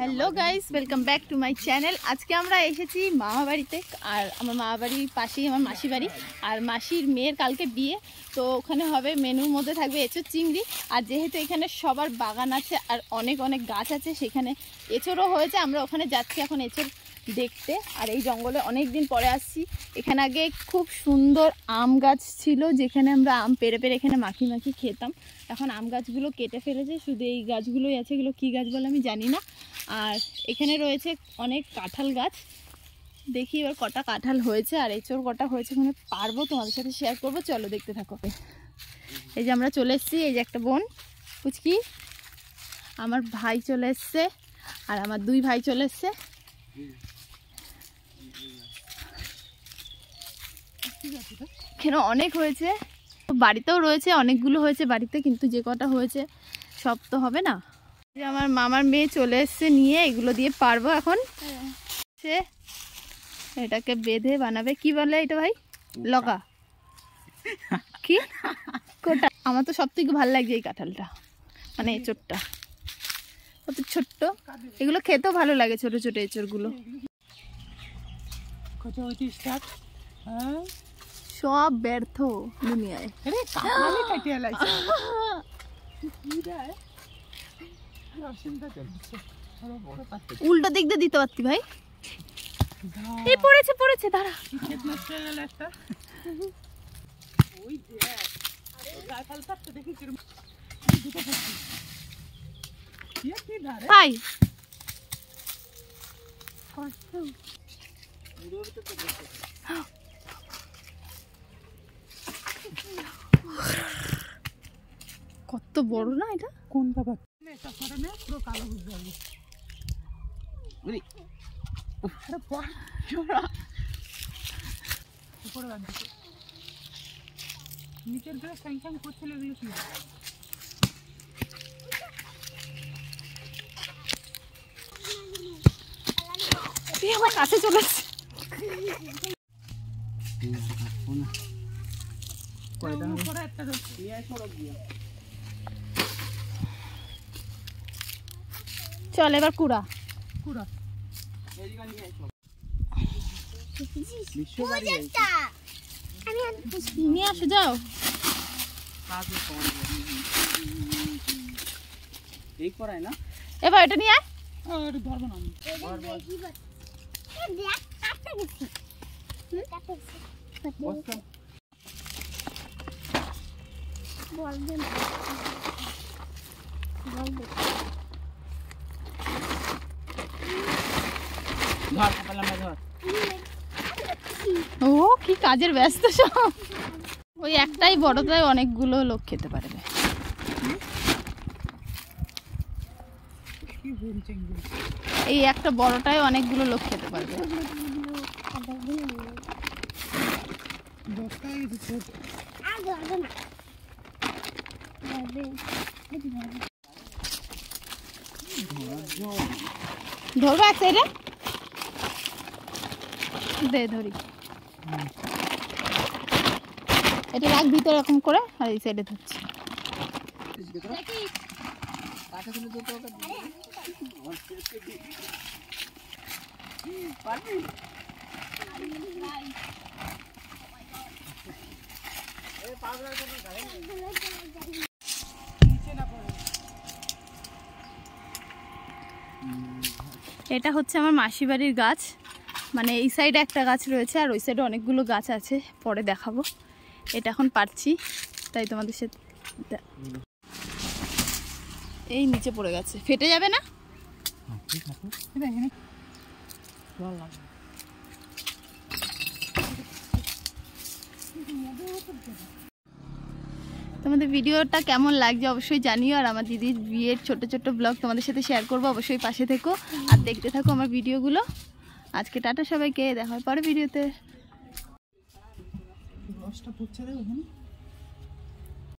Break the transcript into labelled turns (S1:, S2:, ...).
S1: Hello guys, welcome back to my channel. আজকে আমরা এসেছি মামা বাড়িতে। আর আমার মামা বাড়ির পাশেই আমার মাসি বাড়ি। আর মাসির মেয়ের কালকে বিয়ে, তো ওখানে হবে মেনুর মধ্যে থাকবে এঁচোড় চিংড়ি। আর যেহেতু এখানে সবার বাগান আছে আর অনেক অনেক গাছ আছে, সেখানে এঁচোড়ও হয়েছে। আমরা ওখানে যাচ্ছি এখন এঁচোড় দেখতে। আর এই জঙ্গলে অনেক দিন পরে আসছি। এখানে আগে খুব সুন্দর আম গাছ ছিল, যেখানে আমরা আম পেড়ে পেড়ে এখানে মাখি মাখি খেতাম। এখন আম গাছগুলো কেটে ফেলেছে, শুধু এই গাছগুলোই আছে। এগুলো কী গাছ বলে আমি জানি না। আর এখানে রয়েছে অনেক কাঁঠাল গাছ। দেখি এবার কটা কাঁঠাল হয়েছে আর এঁচোড় কটা হয়েছে ওখানে পারবো তোমাদের সাথে শেয়ার করবো। চলো দেখতে থাকো। এই যে আমরা চলে এসেছি, এই যে একটা বোন পুচকি, আমার ভাই চলে এসছে আর আমার দুই ভাই চলে এসছে। এখানে অনেক হয়েছে, বাড়িতেও রয়েছে, অনেকগুলো হয়েছে বাড়িতে, কিন্তু যে কটা হয়েছে সব তো হবে না। আমার মামার মেয়ে চলে এসছে নিয়ে, এগুলো দিয়ে পারবো এখন। সে এটাকে বেঁধে বানাবে, কি বলে এটা ভাই? লগা কি কোটা? আমার তো সব থেকে ভালো লাগছে এই কাঁঠালটা, মানে এঁচোড়টা কত ছোট্ট। এগুলো খেতেও ভালো লাগে, ছোট ছোট এঁচোড়গুলো। সব ব্যর্থ দুনিয়ায়। উল্টো দিক দিয়ে দিতে পারতি ভাই। এই পড়েছে পড়েছে, দাঁড়া। ভাই কত বড় না এটা? কোনটা পুরো কালো বুঝতে পারবি। নিচের দিকে স্যাংস্যাং করছিল, এগুলো কি আমার কাছে চলে আসছে। চল এবার কুড়া কুড়া নিয়ে আসো, যাও। এবার এটা নিয়ে আয়। ও কি কাজের ব্যস্ত সব। ওই একটাই বড়টাই অনেকগুলো লোক খেতে পারবে। এই একটা বড়টাই অনেকগুলো লোক খেতে পারবে। ধরবো এক সাইডে দে, ধরি। এটা রাখ ভিতরে এরকম করে, আর এই সাইডে ধরছি। এটা হচ্ছে আমার মাসি বাড়ির গাছ, মানে এই সাইডে একটা গাছ রয়েছে আর ওই সাইডে অনেকগুলো গাছ আছে, পরে দেখাবো। এটা এখন পারছি, তাই তোমাদের সাথে। এই নিচে পড়ে গেছে, ফেটে যাবে না? তোমাদের ভিডিওটা কেমন লাগছে অবশ্যই জানিও। আর আমার দিদির বিয়ের ছোট ছোট ব্লগ তোমাদের সাথে শেয়ার করবো, অবশ্যই পাশে থেকো আর দেখতে থাকো আমার ভিডিওগুলো। আজকে টাটা সবাইকে, দেখা হয় পরে ভিডিওতে।